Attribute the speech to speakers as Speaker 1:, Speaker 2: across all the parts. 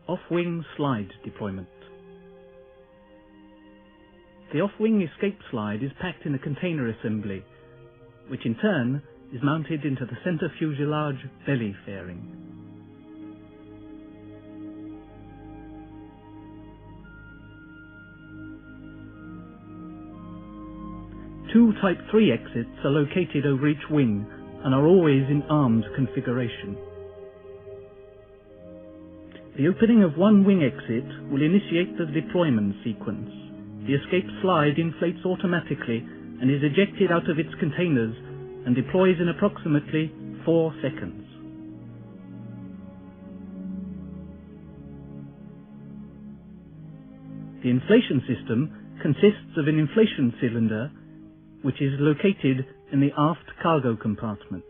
Speaker 1: Off-wing slide deployment. The off-wing escape slide is packed in a container assembly, which in turn is mounted into the center fuselage belly fairing. Two Type 3 exits are located over each wing and are always in armed configuration. The opening of one wing exit will initiate the deployment sequence. The escape slide inflates automatically and is ejected out of its containers and deploys in approximately 4 seconds. The inflation system consists of an inflation cylinder which is located in the aft cargo compartment.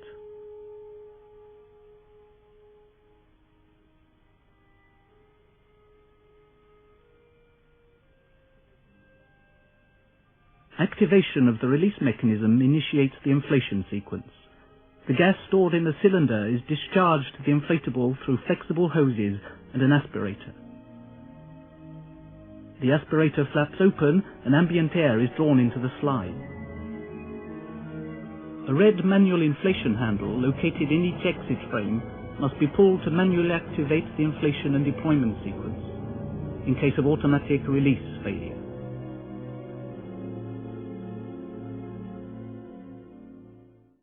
Speaker 1: Activation of the release mechanism initiates the inflation sequence. The gas stored in the cylinder is discharged to the inflatable through flexible hoses and an aspirator. The aspirator flaps open and ambient air is drawn into the slide. A red manual inflation handle located in each exit frame must be pulled to manually activate the inflation and deployment sequence in case of automatic release failure.